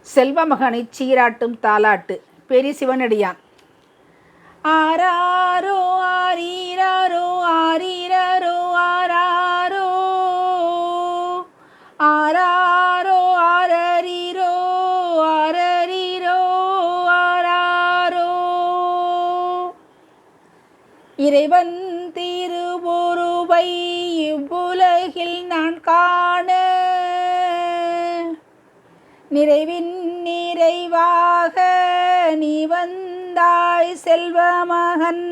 செல்வமகனைச் சீராட்டும் தாலாட்டு. பெரிய சிவனடியான். ஆராரோ ஆரீராரோ ஆரீராரோ ஆராரோ ஆராரோ ஆரரீரோ ஆரரீரோ ஆராரோ. இறைவன் திருவுருவை இவ்வுலகில் நான் காண நிறைவின் நிறைவாக நீ வந்தாய் செல்வமகன்.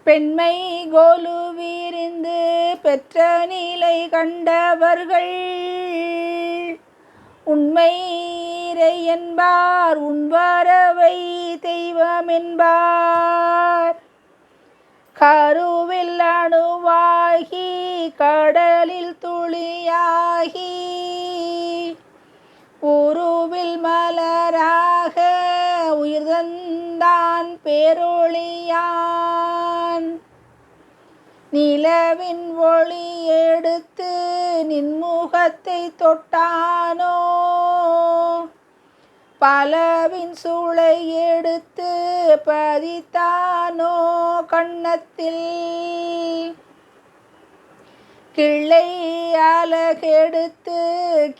பெண்மை கோலுவிரிந்து பெற்ற நிலை கண்டவர்கள் உண்மை இறை என்பார், உண்பறவை தெய்வம் என்பார். கருவில் அணுவாகி கடலில் துளியாகி உருவில் மலராக உயிர் தந்தான் பேரொளியான். நிலவின் ஒளி எடுத்து நின்முகத்தை தொட்டானோ, பலவின் சூளை எடுத்து பதித்தானோ கன்னத்தில். கிள்ளை அலகெடுத்து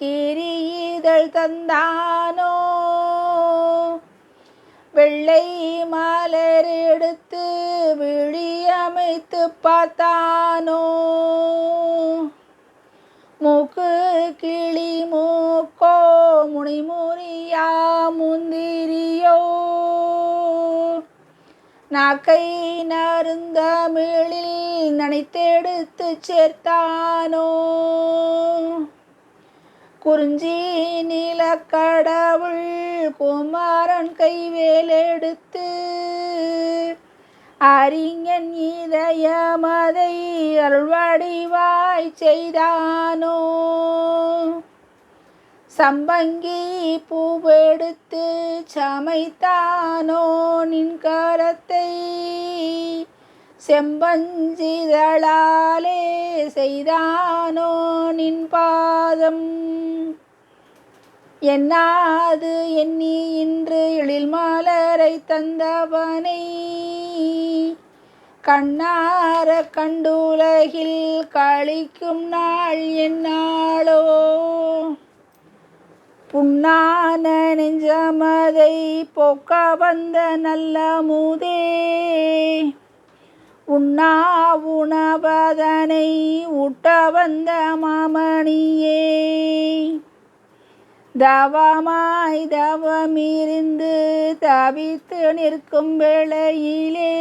கிரீதழ் தந்தானோ, வெள்ளை மலர் எடுத்து விழியமைத்து பார்த்தானோ. மூக்கு கிளி மூக்கோ முனிமுறியா முந்திரியோ, நாக்கை நறுந்தமிழில் நனைத்தெடுத்து சேர்த்தானோ. குறிஞ்சி நிலக்கடவுள் குமாரன் கைவேலெடுத்து அறிஞன் இதயமதை அருள்வடிவாய் செய்தானோ. சம்பங்கி பூவெடுத்து சமைத்தானோ நின் கரத்தை, செம்பஞ்சிதழாலே செய்தானோ நின் பாதம். என்னாது எண்ணி இன்று எழில் மலரை தந்தவனை கண்ணார கண்டுலகில் கழிக்கும் நாள் என்னாளோ. புண்ணான நெஞ்சமதை போக்க வந்த நல்ல முதே, உண்ணா உணவதனை ஊட்ட வந்த மாமணியே. தவமாய் தவமிருந்து தவித்து நிற்கும் வேளையிலே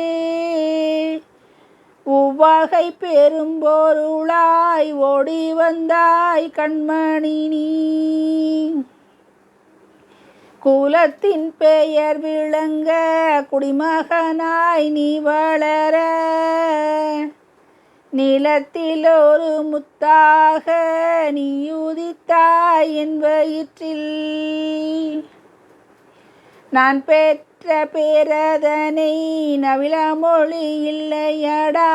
உவகை பெரும்பொருளாய் ஓடி வந்தாய் கண்மணி நீ. குலத்தின் பெயர் விளங்க குடிமகனாய் நீ வளர, நிலத்தில் ஒரு முத்தாக நீ உதித்தாய் என் வயிற்றில். நான் பெற்ற பேரதனை நவில மொழி இல்லையடா,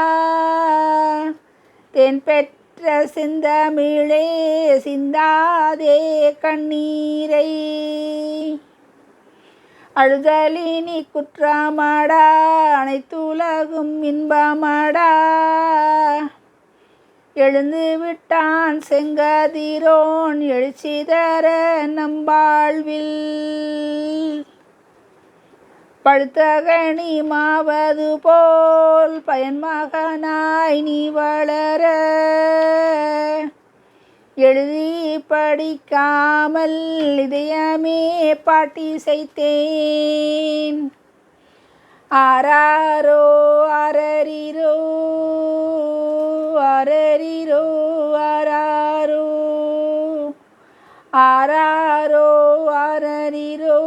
தென் பெற்ற செந்தமிழே சிந்தாதே கண்ணீரை. அழுதலினி குற்றமடா அனைத்துலகும் இன்பமடா, எழுந்து விட்டான் செங்கதிரோன் எழுச்சி தர நம்பாழ்வில். பழுத்தகனி மாவது போல் பயன்மகனாய் நீ வளர, எழுதி படிக்காமல் இதயமே பாட்டி செய்தேன். ஆராரோ ஆரரீரோ ஆரரீரோ ஆராரோ ஆராரோ ஆரரீரோ